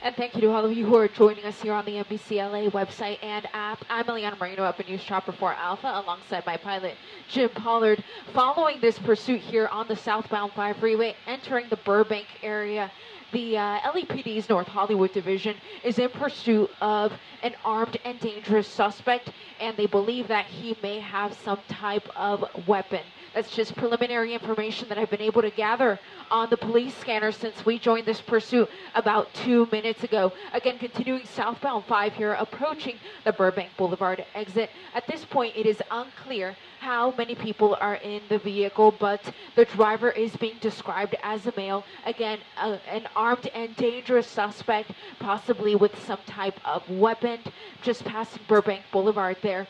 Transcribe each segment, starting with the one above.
And thank you to all of you who are joining us here on the NBCLA website and app. I'm Eliana Marino up in News Chopper 4 Alpha alongside my pilot, Jim Pollard. Following this pursuit here on the southbound 5 freeway, entering the Burbank area, the LAPD's North Hollywood Division is in pursuit of an armed and dangerous suspect, and they believe that he may have some type of weapon. That's just preliminary information that I've been able to gather on the police scanner since we joined this pursuit about 2 minutes ago. Again, continuing southbound 5 here, approaching the Burbank Boulevard exit. At this point, it is unclear how many people are in the vehicle, but the driver is being described as a male. Again, an armed and dangerous suspect, possibly with some type of weapon, just passing Burbank Boulevard there.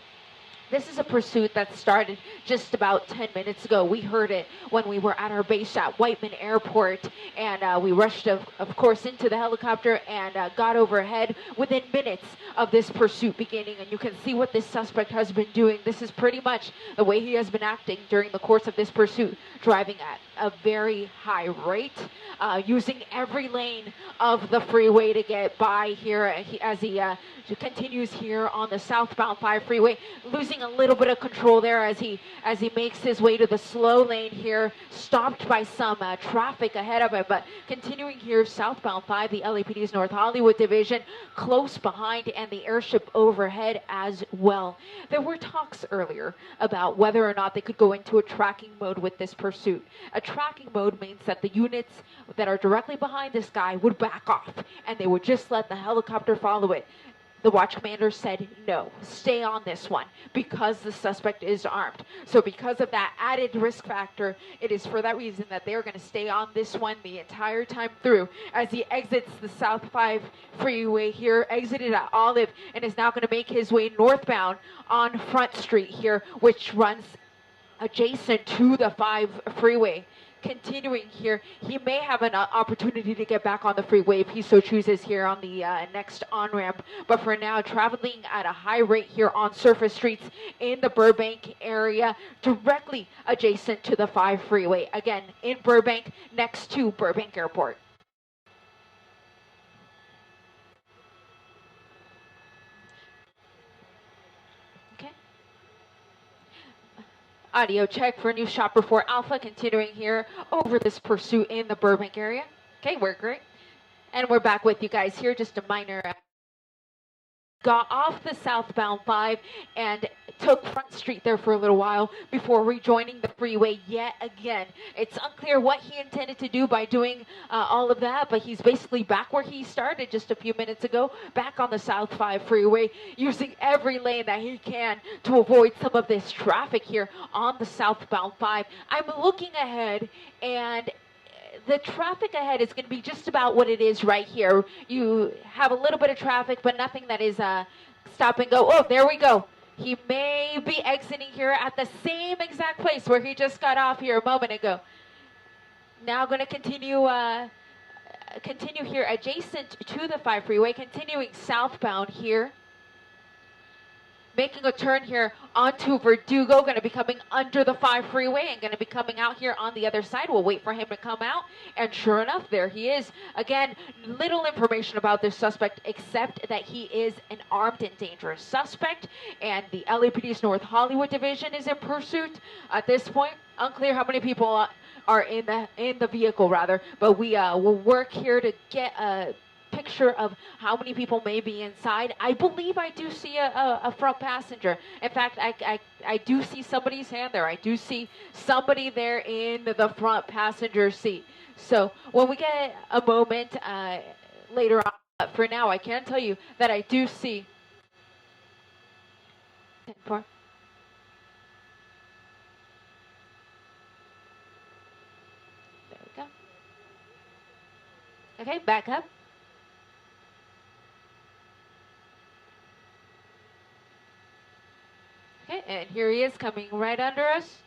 This is a pursuit that started just about 10 minutes ago. We heard it when we were at our base at Whiteman Airport, and we rushed, of course, into the helicopter and got overhead within minutes of this pursuit beginning. And you can see what this suspect has been doing. This is pretty much the way he has been acting during the course of this pursuit, driving at a very high rate, using every lane of the freeway to get by here as he continues here on the southbound 5 freeway, losing a little bit of control there as he makes his way to the slow lane here, stopped by some traffic ahead of him, but continuing here southbound 5, the LAPD's North Hollywood Division, close behind, and the airship overhead as well. There were talks earlier about whether or not they could go into a tracking mode with this pursuit. A tracking mode means that the units that are directly behind this guy would back off, and they would just let the helicopter follow it. The watch commander said, no, stay on this one because the suspect is armed. So because of that added risk factor, it is for that reason that they're going to stay on this one the entire time through as he exits the South 5 freeway here, exited at Olive, and is now going to make his way northbound on Front Street here, which runs adjacent to the 5 freeway. Continuing here, he may have an opportunity to get back on the freeway if he so chooses here on the next on-ramp. But for now, traveling at a high rate here on surface streets in the Burbank area, directly adjacent to the 5 freeway. Again, in Burbank, next to Burbank Airport. Audio check for News Chopper 4 Alpha, continuing here over this pursuit in the Burbank area. Okay, we're great. And we're back with you guys here. Just a minor got off the southbound 5 and took Front Street there for a little while before rejoining the freeway yet again. It's unclear what he intended to do by doing all of that, but he's basically back where he started just a few minutes ago, back on the South 5 freeway, using every lane that he can to avoid some of this traffic here on the southbound 5. I'm looking ahead, and the traffic ahead is going to be just about what it is right here. You have a little bit of traffic, but nothing that is stop and go. Oh, there we go. He may be exiting here at the same exact place where he just got off here a moment ago. Now going to continue here adjacent to the 5 freeway, continuing southbound here. Making a turn here onto Verdugo, going to be coming under the 5 freeway and going to be coming out here on the other side. We'll wait for him to come out, and sure enough, there he is. Again, little information about this suspect except that he is an armed and dangerous suspect, and the LAPD's North Hollywood Division is in pursuit. At this point, unclear how many people are in the vehicle, rather, but we will work here to get a picture of how many people may be inside. I believe I do see a front passenger. In fact, I do see somebody's hand there. I do see somebody there in the front passenger seat. So when we get a moment later on, for now, I can tell you that I do see 10-4. There we go. Okay, back up. Okay, and here he is coming right under us.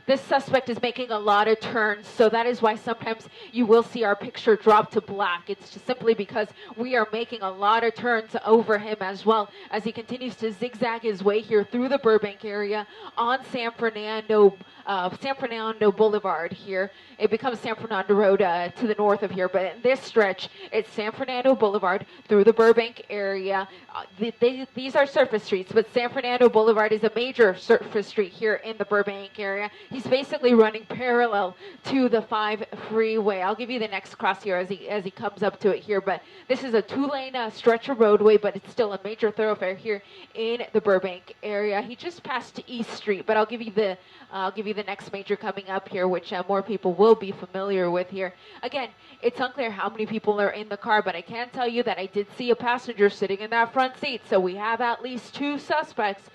this suspect is making a lot of turns, so that is why sometimes you will see our picture drop to black. It's just simply because we are making a lot of turns over him as well as he continues to zigzag his way here through the Burbank area on San Fernando Boulevard here. It becomes San Fernando Road to the north of here, but in this stretch, it's San Fernando Boulevard through the Burbank area. These are surface streets, but San Fernando Boulevard is a major surface street here in the Burbank area. He's basically running parallel to the 5 freeway. I'll give you the next cross here as he comes up to it here, but this is a 2-lane stretch of roadway, but it's still a major thoroughfare here in the Burbank area. He just passed East Street, but I'll give you the next major coming up here, which more people will be familiar with here. Again, it's unclear how many people are in the car, but I can tell you that I did see a passenger sitting in that front seat, so we have at least 2 suspects.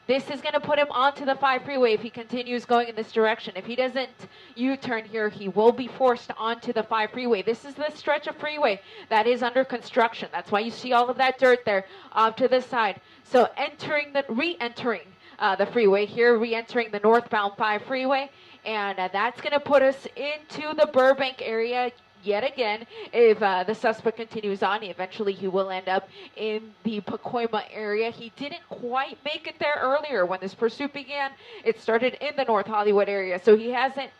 This is going to put him onto the 5 freeway if he continues going in this direction. If he doesn't U-turn here, he will be forced onto the 5 freeway. This is the stretch of freeway that is under construction. That's why you see all of that dirt there off to the side. So re-entering the freeway here, re-entering the northbound 5 freeway, and that's going to put us into the Burbank area yet again. If the suspect continues on, eventually he will end up in the Pacoima area. He didn't quite make it there earlier when this pursuit began. It started in the North Hollywood area, so he hasn't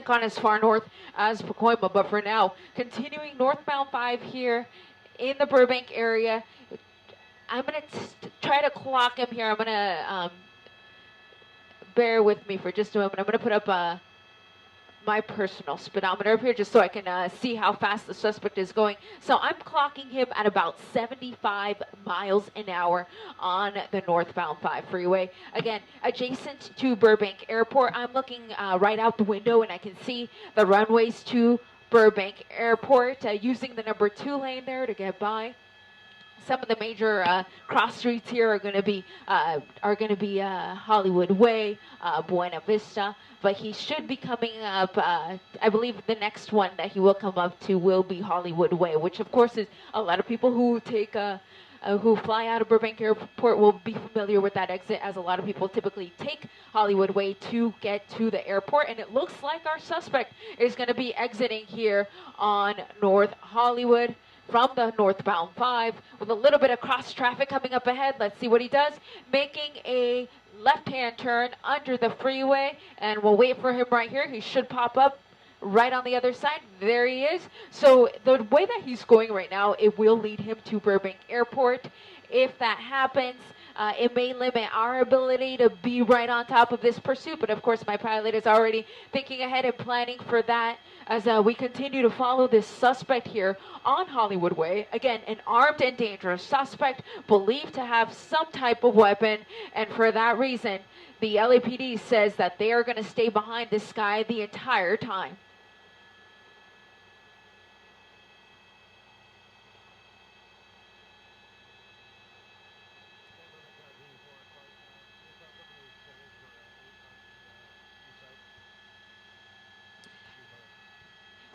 gone as far north as Pacoima, but for now, continuing northbound 5 here in the Burbank area. I'm going to try to clock him here. I'm going to bear with me for just a moment. I'm going to put up my personal speedometer up here just so I can see how fast the suspect is going. So I'm clocking him at about 75 miles an hour on the northbound 5 freeway. Again, adjacent to Burbank Airport. I'm looking right out the window and I can see the runways to Burbank Airport, using the number 2 lane there to get by. Some of the major cross streets here are going to be Hollywood Way, Buena Vista, but he should be coming up. I believe the next one that he will come up to will be Hollywood Way, which of course is a lot of people who who fly out of Burbank Airport will be familiar with that exit, as a lot of people typically take Hollywood Way to get to the airport. And it looks like our suspect is going to be exiting here on North Hollywood from the northbound 5 with a little bit of cross traffic coming up ahead. Let's see what he does. Making a left-hand turn under the freeway, and we'll wait for him right here. He should pop up right on the other side. There he is. So the way that he's going right now, it will lead him to Burbank Airport. If that happens, it may limit our ability to be right on top of this pursuit, but of course my pilot is already thinking ahead and planning for that as we continue to follow this suspect here on Hollywood Way. Again, an armed and dangerous suspect believed to have some type of weapon, and for that reason, the LAPD says that they are going to stay behind this guy the entire time.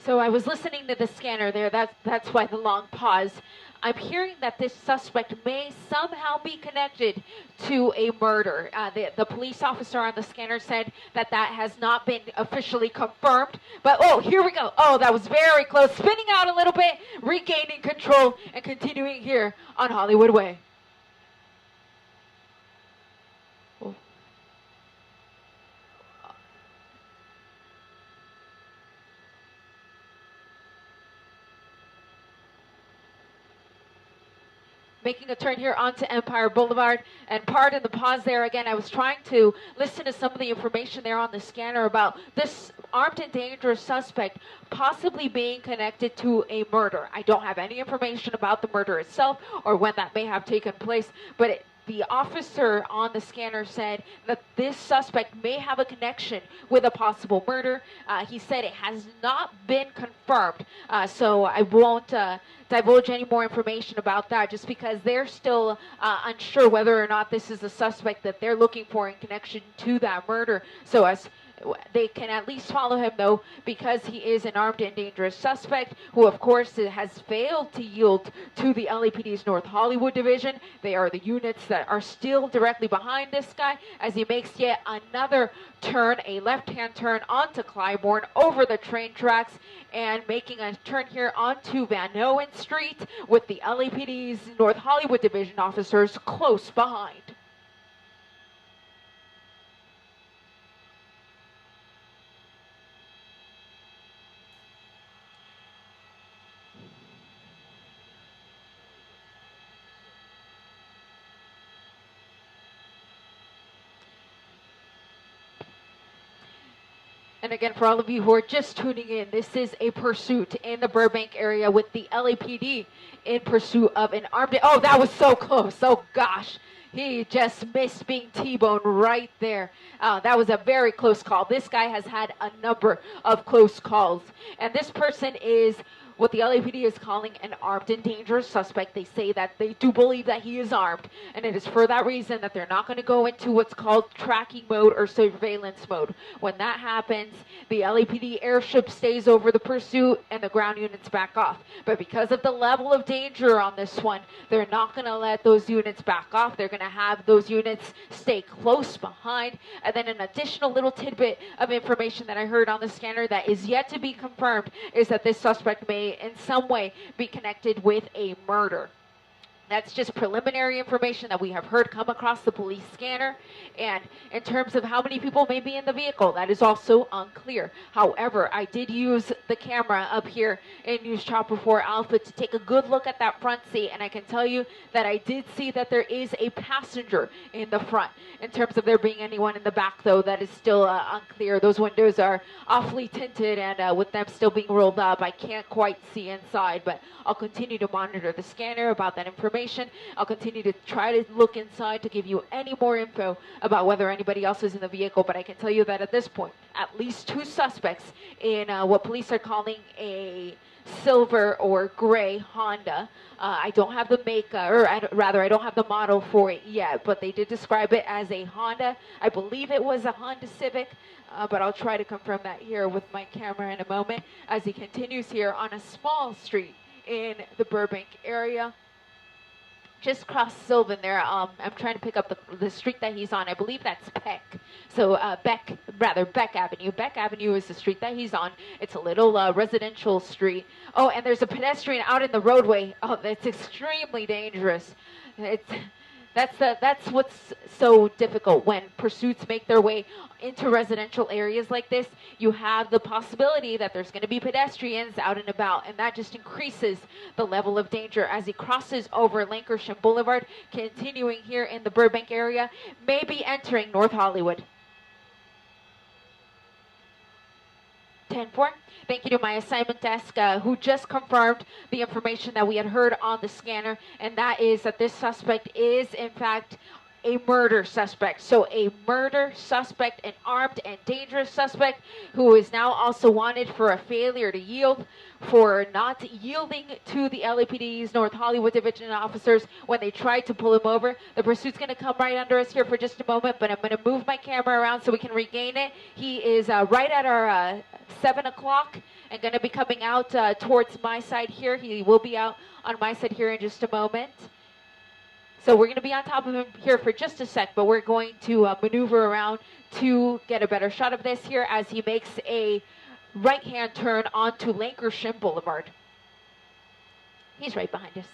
So I was listening to the scanner there. That's why the long pause. I'm hearing that this suspect may somehow be connected to a murder. The police officer on the scanner said that has not been officially confirmed. But, oh, here we go. Oh, that was very close. Spinning out a little bit, regaining control, and continuing here on Hollywood Way. Making a turn here onto Empire Boulevard, and pardon the pause there. Again, I was trying to listen to some of the information there on the scanner about this armed and dangerous suspect possibly being connected to a murder. I don't have any information about the murder itself or when that may have taken place, but the officer on the scanner said that this suspect may have a connection with a possible murder. He said it has not been confirmed, so I won't divulge any more information about that, just because they're still unsure whether or not this is a suspect that they're looking for in connection to that murder. So as They can at least follow him, though, because he is an armed and dangerous suspect who, of course, has failed to yield to the LAPD's North Hollywood division. They are the units that are still directly behind this guy as he makes yet another turn, a left-hand turn onto Clybourne over the train tracks and making a turn here onto Van Owen Street with the LAPD's North Hollywood division officers close behind. And again, for all of you who are just tuning in, this is a pursuit in the Burbank area with the LAPD in pursuit of an armed... Oh, that was so close. Oh, gosh. He just missed being T-boned right there. That was a very close call. This guy has had a number of close calls. And this person is what the LAPD is calling an armed and dangerous suspect. They say that they do believe that he is armed, and it is for that reason that they're not going to go into what's called tracking mode or surveillance mode. When that happens, the LAPD airship stays over the pursuit and the ground units back off. But because of the level of danger on this one, they're not going to let those units back off. They're going to have those units stay close behind. And then an additional little tidbit of information that I heard on the scanner that is yet to be confirmed is that this suspect may in some way be connected with a murder. That's just preliminary information that we have heard come across the police scanner. And in terms of how many people may be in the vehicle, that is also unclear. However, I did use the camera up here in News Chopper 4 Alpha to take a good look at that front seat. And I can tell you that I did see that there is a passenger in the front. In terms of there being anyone in the back, though, that is still unclear. Those windows are awfully tinted, and with them still being rolled up, I can't quite see inside. But I'll continue to monitor the scanner about that information. I'll continue to try to look inside to give you any more info about whether anybody else is in the vehicle, but I can tell you that at this point, at least 2 suspects in what police are calling a silver or gray Honda. I don't have the make, I don't have the model for it yet, but they did describe it as a Honda. I believe it was a Honda Civic, but I'll try to confirm that here with my camera in a moment as he continues here on a small street in the Burbank area. Just cross Sylvan there. I'm trying to pick up the street that he's on. I believe that's Peck. So Beck Avenue. Beck Avenue is the street that he's on. It's a little residential street. Oh, and there's a pedestrian out in the roadway. Oh, that's extremely dangerous. That's what's so difficult when pursuits make their way into residential areas like this. You have the possibility that there's going to be pedestrians out and about, and that just increases the level of danger as he crosses over Lancashire Boulevard, continuing here in the Burbank area, maybe entering North Hollywood. 10-4. Thank you to my assignment desk who just confirmed the information that we had heard on the scanner, and that is that this suspect is, in fact, a murder suspect. So a murder suspect, an armed and dangerous suspect who is now also wanted for a failure to yield, for not yielding to the LAPD's North Hollywood Division officers when they tried to pull him over. The pursuit's going to come right under us here for just a moment, but I'm going to move my camera around so we can regain it. He is right at our 7 o'clock and going to be coming out towards my side here. He will be out on my side here in just a moment. So we're going to be on top of him here for just a sec, but we're going to maneuver around to get a better shot of this here as he makes a right-hand turn onto Lancashire Boulevard. He's right behind us.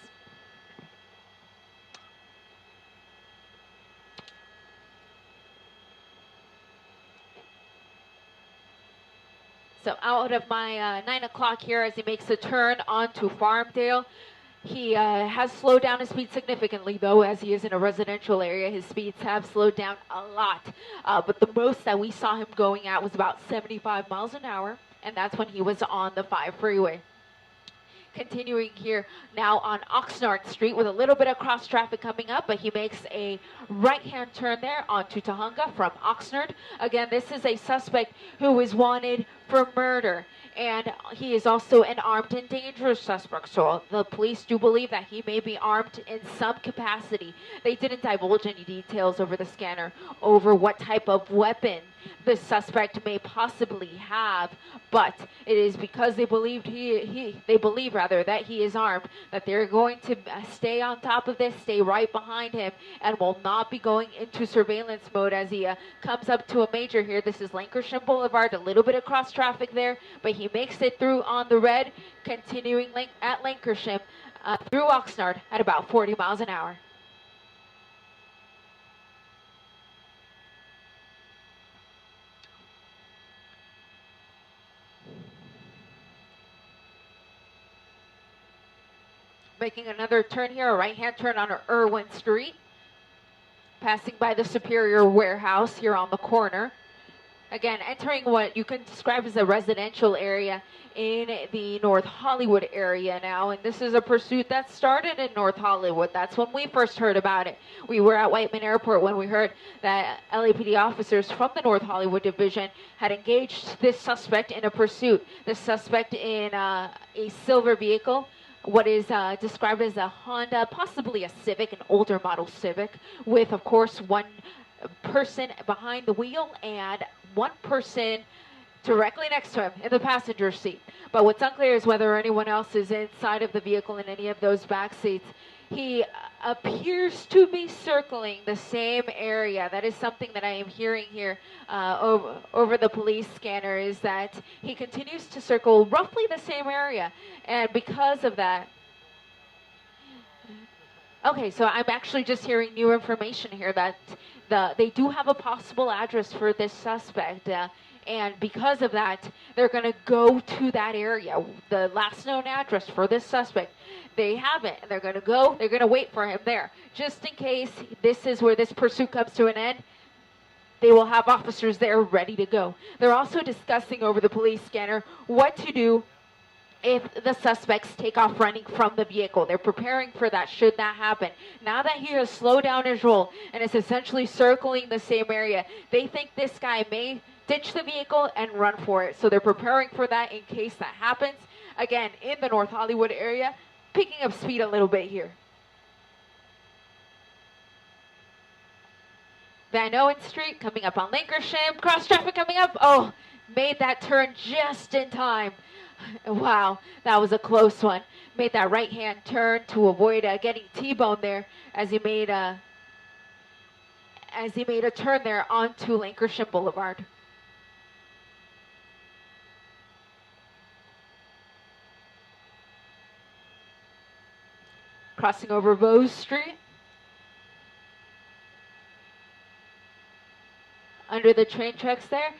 So out of my 9 o'clock here as he makes a turn onto Farmdale. He has slowed down his speed significantly, though, as he is in a residential area. His speeds have slowed down a lot. But the most that we saw him going at was about 75 miles an hour, and that's when he was on the 5 freeway. Continuing here now on Oxnard Street with a little bit of cross traffic coming up, but he makes a right-hand turn there onto Tahunga from Oxnard. Again, this is a suspect who is wanted for murder. And he is also an armed and dangerous suspect. So the police do believe that he may be armed in some capacity. They didn't divulge any details over the scanner over what type of weapon the suspect may possibly have, but it is because they believe that he is armed, that they're going to stay on top of this, stay right behind him, and will not be going into surveillance mode as he comes up to a major here. This is Lancashire Boulevard, a little bit of cross traffic there, but he makes it through on the red, continuing at Lancashire through Oxnard at about 40 miles an hour. Making another turn here, a right-hand turn on Irwin Street, passing by the Superior Warehouse here on the corner. Again, entering what you can describe as a residential area in the North Hollywood area now, and this is a pursuit that started in North Hollywood. That's when we first heard about it. We were at Whiteman Airport when we heard that LAPD officers from the North Hollywood division had engaged this suspect in a pursuit. This suspect in a silver vehicle, what is described as a Honda, possibly a Civic, an older model Civic, with, of course, one person behind the wheel and one person directly next to him in the passenger seat. But what's unclear is whether anyone else is inside of the vehicle in any of those back seats. He appears to be circling the same area. That is something that I am hearing here over the police scanner, is that he continues to circle roughly the same area. And because of that, okay, so I'm actually just hearing new information here that they do have a possible address for this suspect. And because of that, they're going to go to that area, the last known address for this suspect. They have it, and they're going to wait for him there. Just in case this is where this pursuit comes to an end, they will have officers there ready to go. They're also discussing over the police scanner what to do if the suspects take off running from the vehicle. They're preparing for that should that happen. Now that he has slowed down his roll and is essentially circling the same area, they think this guy may ditch the vehicle and run for it. So they're preparing for that in case that happens. Again, in the North Hollywood area, picking up speed a little bit here. Van Owen Street coming up on Lancashire. Cross traffic coming up. Oh, made that turn just in time. Wow, that was a close one. Made that right-hand turn to avoid getting T-boned there as he made a turn there onto Lancashire Boulevard. Crossing over Rose Street. Under the train tracks there.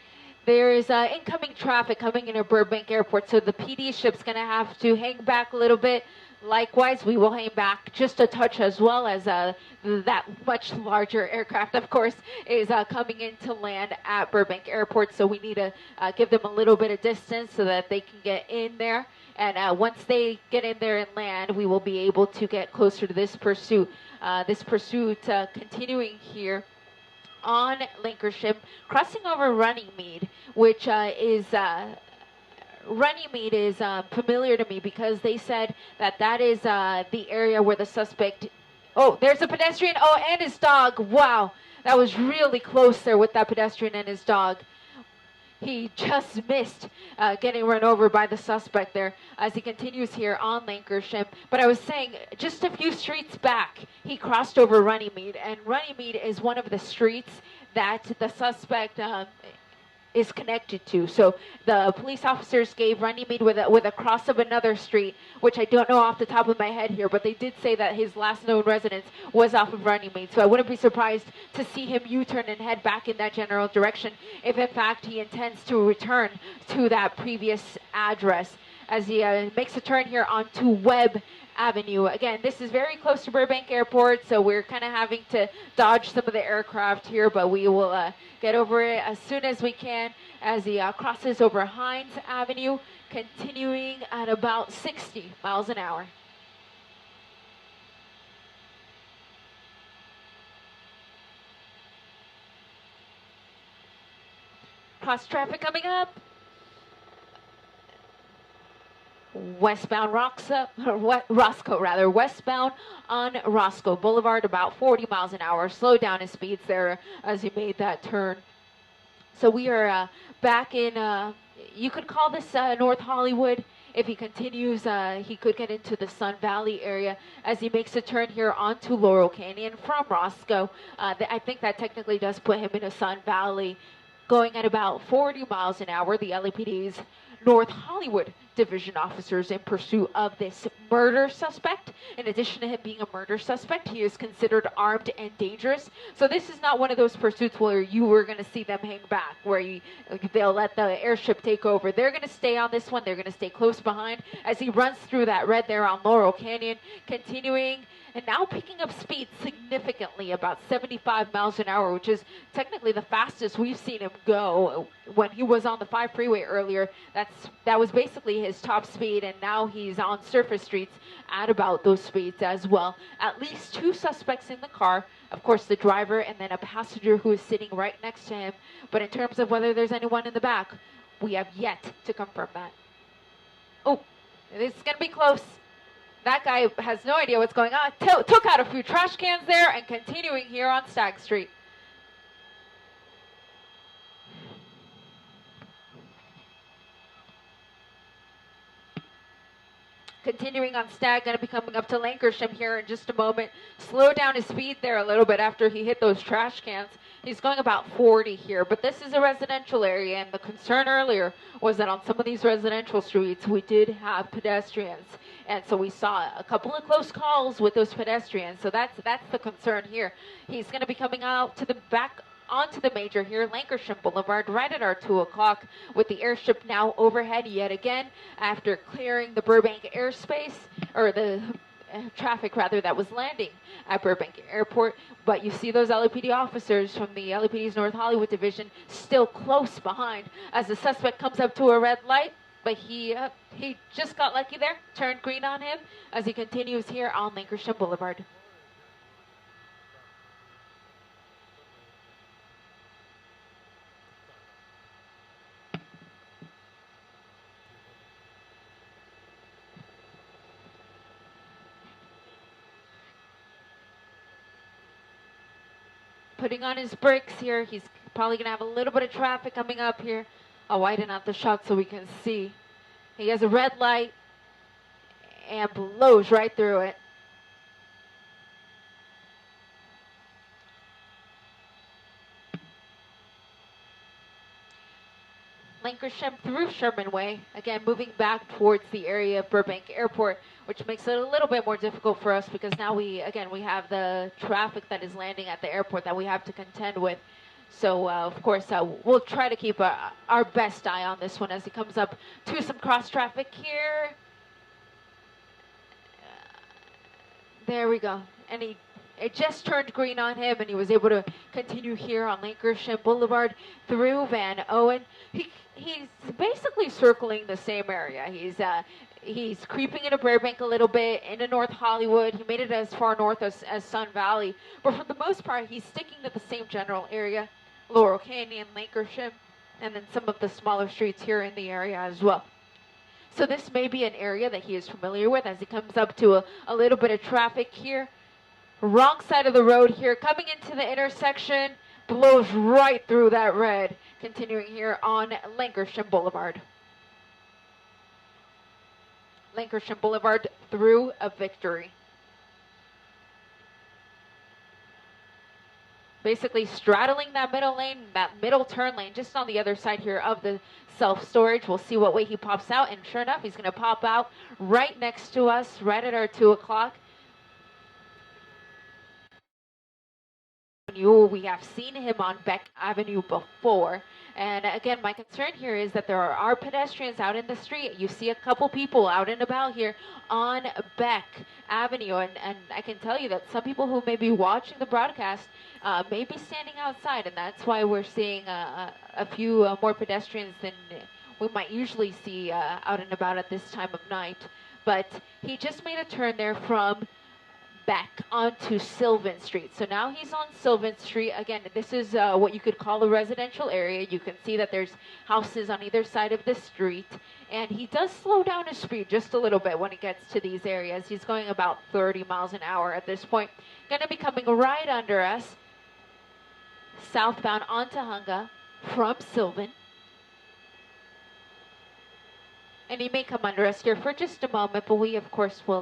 There is incoming traffic coming into Burbank Airport, so the PD ship's going to have to hang back a little bit. Likewise, we will hang back just a touch, as well as that much larger aircraft, of course, is coming in to land at Burbank Airport, so we need to give them a little bit of distance so that they can get in there. And once they get in there and land, we will be able to get closer to this pursuit. Continuing here on Lancashire, crossing over Runnymede, which is Runnymede is familiar to me because they said that is the area where the suspect. Oh, there's a pedestrian. Oh, and his dog. Wow, that was really close there with that pedestrian and his dog. He just missed getting run over by the suspect there as he continues here on Lancashire. But I was saying, just a few streets back, he crossed over Runnymede, and Runnymede is one of the streets that the suspect is connected to. So the police officers gave Runnymede with a cross of another street, which I don't know off the top of my head here, but they did say that his last known residence was off of Runnymede. So I wouldn't be surprised to see him U-turn and head back in that general direction if in fact he intends to return to that previous address as he makes a turn here onto Webb Avenue. Again, this is very close to Burbank Airport, so we're kind of having to dodge some of the aircraft here, but we will get over it as soon as we can as he crosses over Hines Avenue, continuing at about 60 miles an hour. Cross traffic coming up. westbound Roscoe rather, westbound on Roscoe Boulevard, about 40 miles an hour. Slowed down his speeds there as he made that turn. So we are back in, you could call this North Hollywood. If he continues, he could get into the Sun Valley area as he makes a turn here onto Laurel Canyon from Roscoe. I think that technically does put him into Sun Valley, going at about 40 miles an hour. The LAPD's North Hollywood division officers in pursuit of this murder suspect. In addition to him being a murder suspect, he is considered armed and dangerous. So this is not one of those pursuits where you were going to see them hang back, where they'll let the airship take over. They're going to stay on this one. They're going to stay close behind as he runs through that red there on Laurel Canyon, continuing and now picking up speed significantly, about 75 miles an hour, which is technically the fastest we've seen him go. When he was on the 5 freeway earlier, that was basically his top speed, and now he's on surface streets at about those speeds as well. At least 2 suspects in the car, of course the driver and then a passenger who is sitting right next to him. But in terms of whether there's anyone in the back, we have yet to confirm that. Oh, this is going to be close. That guy has no idea what's going on. Took out a few trash cans there and continuing here on Stagg Street. Continuing on Stagg, going to be coming up to Lancashire here in just a moment. Slow down his speed there a little bit after he hit those trash cans. He's going about 40 here, but this is a residential area, and the concern earlier was that on some of these residential streets, we did have pedestrians. And so we saw a couple of close calls with those pedestrians. So that's the concern here. He's going to be coming out to the back onto the major here, Lancashire Boulevard, right at our 2 o'clock, with the airship now overhead yet again after clearing the Burbank airspace, or the traffic rather, that was landing at Burbank Airport. But you see those LAPD officers from the LAPD's North Hollywood division still close behind as the suspect comes up to a red light. But he just got lucky there, turned green on him as he continues here on Lancashire Boulevard. Putting on his brakes here. He's probably going to have a little bit of traffic coming up here. I'll widen out the shot so we can see. He has a red light and blows right through it. Lancashire through Sherman Way, again moving back towards the area of Burbank Airport, which makes it a little bit more difficult for us because now we have the traffic that is landing at the airport that we have to contend with. So, of course, we'll try to keep our best eye on this one as he comes up to some cross traffic here. There we go. And it just turned green on him, and he was able to continue here on Lancashire Boulevard through Van Owen. He's basically circling the same area. He's creeping into Burbank a little bit, into North Hollywood. He made it as far north as Sun Valley. But for the most part, he's sticking to the same general area, Laurel Canyon, Lancashire, and then some of the smaller streets here in the area as well. So this may be an area that he is familiar with as he comes up to a little bit of traffic here. Wrong side of the road here, coming into the intersection, blows right through that red, continuing here on Lancashire Boulevard. Lancashire Boulevard through a Victory. Basically straddling that middle lane, that middle turn lane, just on the other side here of the self-storage. We'll see what way he pops out, and sure enough, he's going to pop out right next to us, right at our 2 o'clock. We have seen him on Beck Avenue before, and again, my concern here is that there are pedestrians out in the street. You see a couple people out and about here on Beck Avenue, and I can tell you that some people who may be watching the broadcast may be standing outside, and that's why we're seeing a few more pedestrians than we might usually see out and about at this time of night. But he just made a turn there from back onto Sylvan Street. So now he's on Sylvan Street. Again, this is what you could call a residential area. You can see that there's houses on either side of the street. And he does slow down his speed just a little bit when he gets to these areas. He's going about 30 miles an hour at this point. Going to be coming right under us, southbound on Tahunga from Sylvan. And he may come under us here for just a moment, but we, of course, will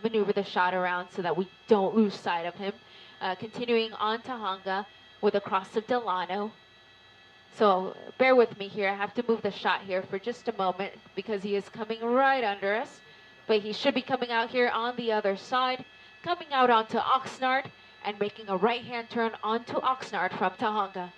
maneuver the shot around so that we don't lose sight of him. Continuing on Tahunga with a cross of Delano. So bear with me here. I have to move the shot here for just a moment because he is coming right under us. But he should be coming out here on the other side, coming out onto Oxnard and making a right-hand turn onto Oxnard from Tahunga.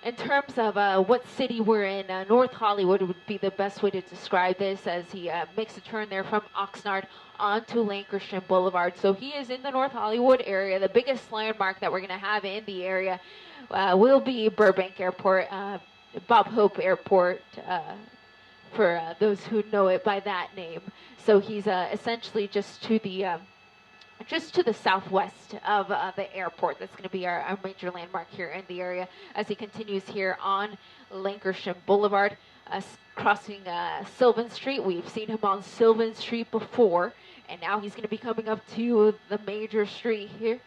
In terms of what city we're in, North Hollywood would be the best way to describe this, as he makes a turn there from Oxnard onto Lankershim Boulevard. So he is in the North Hollywood area. The biggest landmark that we're going to have in the area will be Burbank Airport, Bob Hope Airport, for those who know it by that name. So he's essentially just to the southwest of the airport. That's going to be our major landmark here in the area as he continues here on Lankershim Boulevard, crossing Sylvan Street. We've seen him on Sylvan Street before, and now he's going to be coming up to the major street here.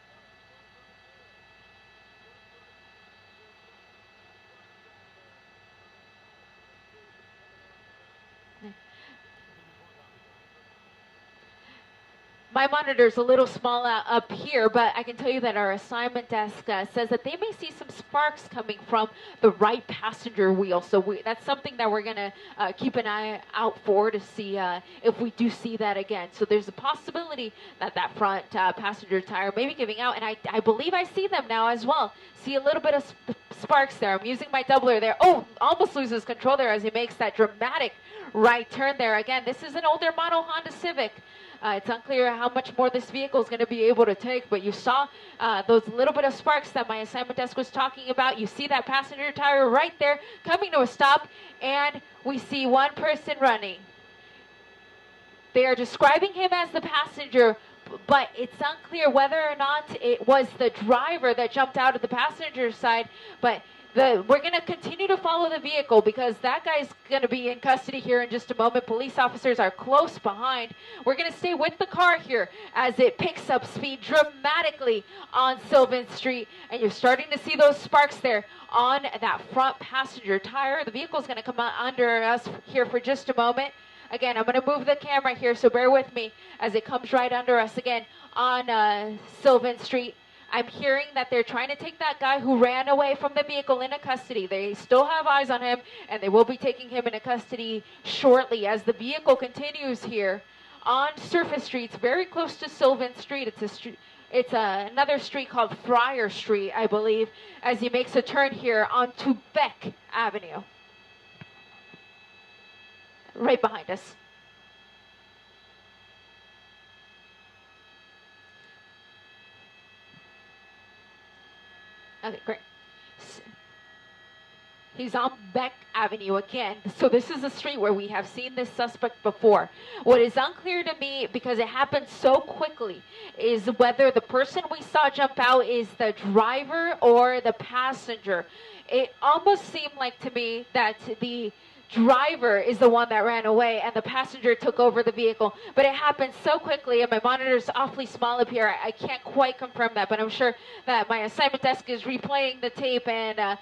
My monitor's a little small up here, but I can tell you that our assignment desk says that they may see some sparks coming from the right passenger wheel. So that's something that we're going to keep an eye out for to see if we do see that again. So there's a possibility that that front passenger tire may be giving out, and I believe I see them now as well. See a little bit of sparks there. I'm using my doubler there. Oh, almost loses control there as he makes that dramatic right turn there. Again, this is an older model Honda Civic. It's unclear how much more this vehicle is going to be able to take, but you saw those little bit of sparks that my assignment desk was talking about. You see that passenger tire right there coming to a stop, and we see one person running. They are describing him as the passenger, but it's unclear whether or not it was the driver that jumped out of the passenger side, but we're going to continue to follow the vehicle because that guy's going to be in custody here in just a moment. Police officers are close behind. We're going to stay with the car here as it picks up speed dramatically on Sylvan Street. And you're starting to see those sparks there on that front passenger tire. The vehicle's going to come under us here for just a moment. Again, I'm going to move the camera here, so bear with me as it comes right under us again on Sylvan Street. I'm hearing that they're trying to take that guy who ran away from the vehicle into custody. They still have eyes on him, and they will be taking him into custody shortly as the vehicle continues here on surface streets very close to Sylvan Street. It's another street called Friar Street, I believe, as he makes a turn here onto Beck Avenue. Right behind us. Okay, great. He's on Beck Avenue again. So this is a street where we have seen this suspect before. What is unclear to me, because it happened so quickly, is whether the person we saw jump out is the driver or the passenger. It almost seemed like to me that the driver is the one that ran away and the passenger took over the vehicle, but it happened so quickly, and my monitor's awfully small up here. I can't quite confirm that, but I'm sure that my assignment desk is replaying the tape and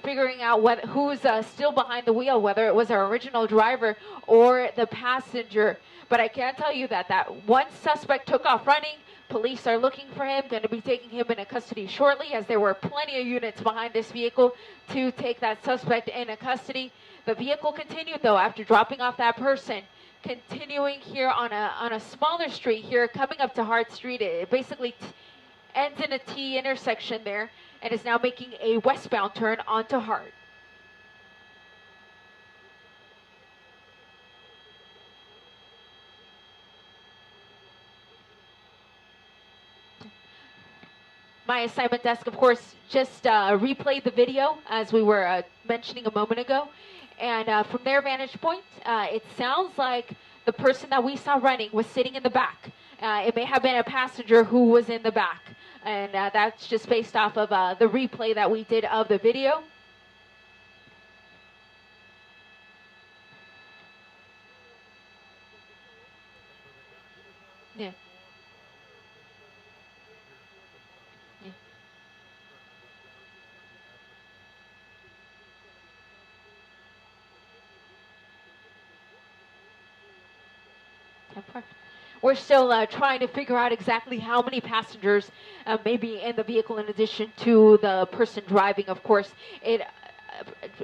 figuring out who's still behind the wheel, whether it was our original driver or the passenger. But I can tell you that one suspect took off running. Police are looking for him, going to be taking him into custody shortly, as there were plenty of units behind this vehicle to take that suspect into custody. The vehicle continued, though, after dropping off that person, continuing here on a smaller street here, coming up to Hart Street. It basically ends in a T intersection there, and is now making a westbound turn onto Hart. my assignment desk, of course, just replayed the video as we were mentioning a moment ago. And from their vantage point, it sounds like the person that we saw running was sitting in the back. It may have been a passenger who was in the back. And that's just based off of the replay that we did of the video. Yeah. Yeah. We're still trying to figure out exactly how many passengers may be in the vehicle in addition to the person driving. Of course, it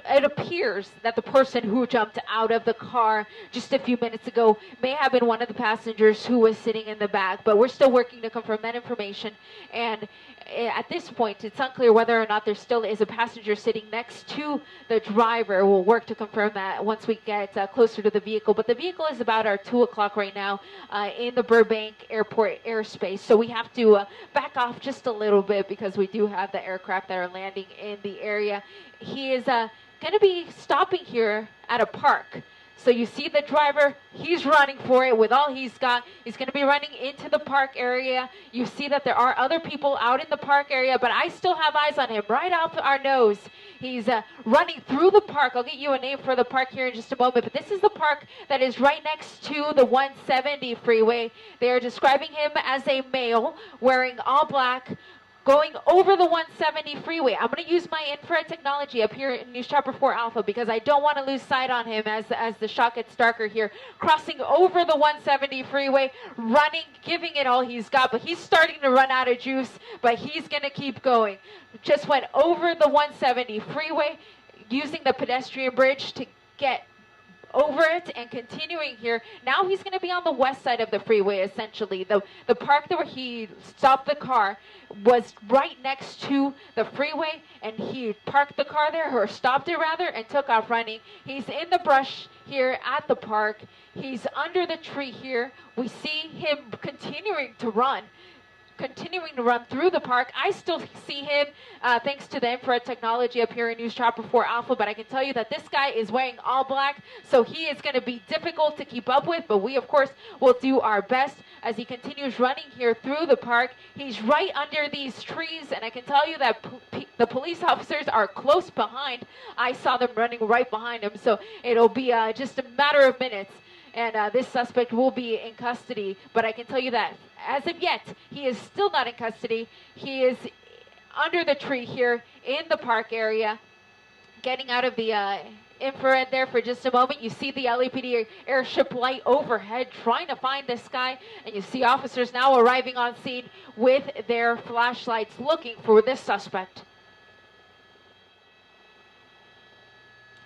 appears that the person who jumped out of the car just a few minutes ago may have been one of the passengers who was sitting in the back, but we're still working to confirm that information. And at this point, it's unclear whether or not there still is a passenger sitting next to the driver. We'll work to confirm that once we get closer to the vehicle. But the vehicle is about our 2 o'clock right now in the Burbank Airport airspace. So we have to back off just a little bit because we do have the aircraft that are landing in the area. He is going to be stopping here at a park. So you see the driver, he's running for it with all he's got. He's going to be running into the park area. You see that there are other people out in the park area, but I still have eyes on him right off our nose. He's running through the park. I'll get you a name for the park here in just a moment, but this is the park that is right next to the 170 freeway. They are describing him as a male wearing all black, going over the 170 freeway. I'm going to use my infrared technology up here in News Chopper 4 Alpha because I don't want to lose sight on him as the shot gets darker here. Crossing over the 170 freeway, running, giving it all he's got, but he's starting to run out of juice, but he's going to keep going. Just went over the 170 freeway using the pedestrian bridge to get over it and continuing here. Now he's going to be on the west side of the freeway, essentially. The park where he stopped the car was right next to the freeway, and he parked the car there, or stopped it rather, and took off running. He's in the brush here at the park. He's under the tree here. We see him continuing to run through the park. I still see him thanks to the infrared technology up here in News Chopper 4 Alpha, but I can tell you that this guy is wearing all black, so he is going to be difficult to keep up with, but we, of course, will do our best as he continues running here through the park. He's right under these trees, and I can tell you that the police officers are close behind. I saw them running right behind him, so it'll be just a matter of minutes. And this suspect will be in custody. But I can tell you that as of yet, he is still not in custody. He is under the tree here in the park area, getting out of the infrared there for just a moment. You see the LAPD airship light overhead trying to find this guy. And you see officers now arriving on scene with their flashlights looking for this suspect.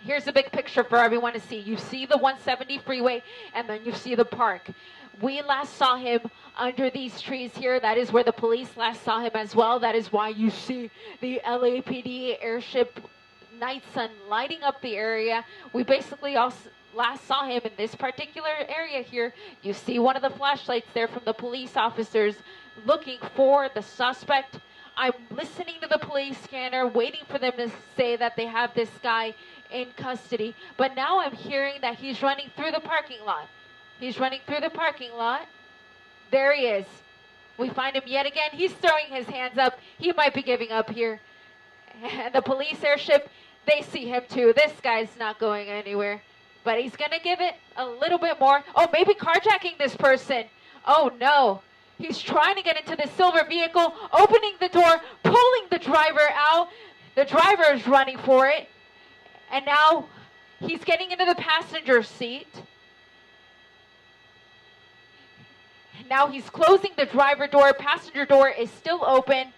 Here's a big picture for everyone to see. You see the 170 freeway, and then you see the park. We last saw him under these trees here. That is where the police last saw him as well. That is why you see the LAPD airship night sun lighting up the area. We basically also last saw him in this particular area here. You see one of the flashlights there from the police officers looking for the suspect. I'm listening to the police scanner, waiting for them to say that they have this guy in custody. But now I'm hearing that he's running through the parking lot. He's running through the parking lot. There he is. We find him yet again. He's throwing his hands up. He might be giving up here. And the police airship, they see him too. This guy's not going anywhere. But he's going to give it a little bit more. Oh, maybe carjacking this person. Oh, no. He's trying to get into the silver vehicle, opening the door, pulling the driver out. The driver is running for it. And now he's getting into the passenger seat. Now he's closing the driver door. Passenger door is still open.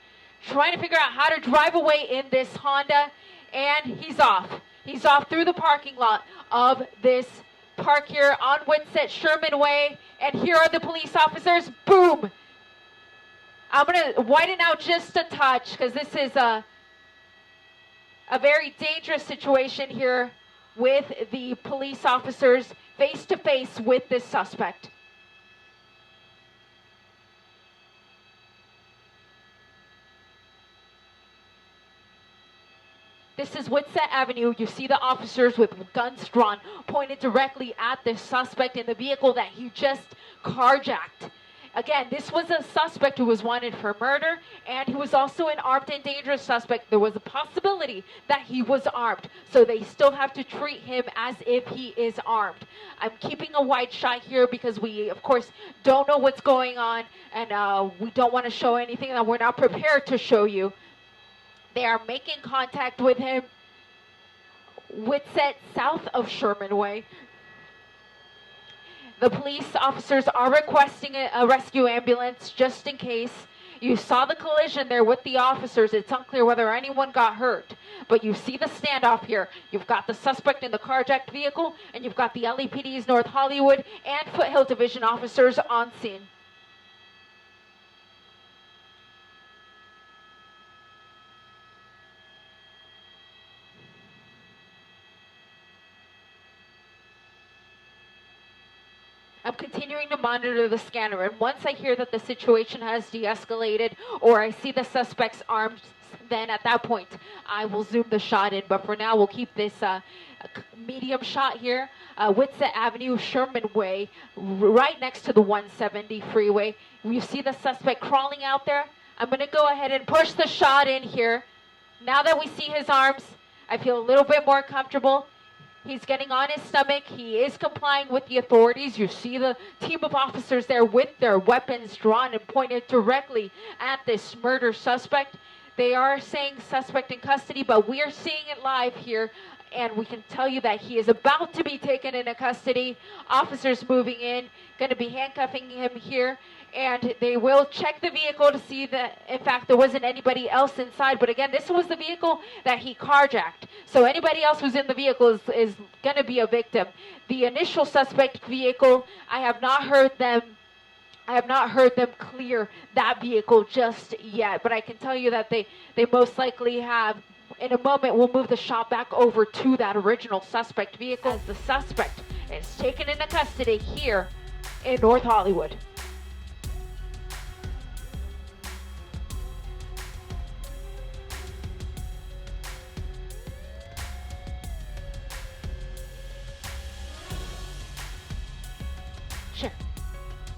Trying to figure out how to drive away in this Honda. And he's off. He's off through the parking lot of this park here on Wheels+Tires Sherman Way. And here are the police officers. Boom. I'm going to widen out just a touch because this is a very dangerous situation here with the police officers face to face with this suspect. This is Wheels+Tires Avenue. You see the officers with guns drawn, pointed directly at the suspect in the vehicle that he just carjacked. Again, this was a suspect who was wanted for murder, and he was also an armed and dangerous suspect. There was a possibility that he was armed, so they still have to treat him as if he is armed. I'm keeping a wide shot here because we, of course, don't know what's going on, and we don't want to show anything that we're not prepared to show you. They are making contact with him. Wheels+Tires south of Sherman Way. The police officers are requesting a rescue ambulance just in case. You saw the collision there with the officers. It's unclear whether anyone got hurt, but you see the standoff here. You've got the suspect in the carjacked vehicle, and you've got the LAPD's North Hollywood and Foothill Division officers on scene. I'm continuing to monitor the scanner, and once I hear that the situation has de-escalated or I see the suspect's arms, then at that point I will zoom the shot in. But for now, we'll keep this medium shot here. Wheels+Tires Avenue, Sherman Way, right next to the 170 freeway. You see the suspect crawling out there. I'm going to go ahead and push the shot in here. Now that we see his arms, I feel a little bit more comfortable. He's getting on his stomach. He is complying with the authorities. You see the team of officers there with their weapons drawn and pointed directly at this murder suspect. They are saying suspect in custody, but we are seeing it live here, and we can tell you that he is about to be taken into custody. Officers moving in, going to be handcuffing him here, and they will check the vehicle to see that, in fact, there wasn't anybody else inside. But again, this was the vehicle that he carjacked. So anybody else who's in the vehicle is going to be a victim. The initial suspect vehicle, I have not heard them clear that vehicle just yet. But I can tell you that they most likely have. In a moment, we'll move the shot back over to that original suspect vehicle as the suspect is taken into custody here in North Hollywood.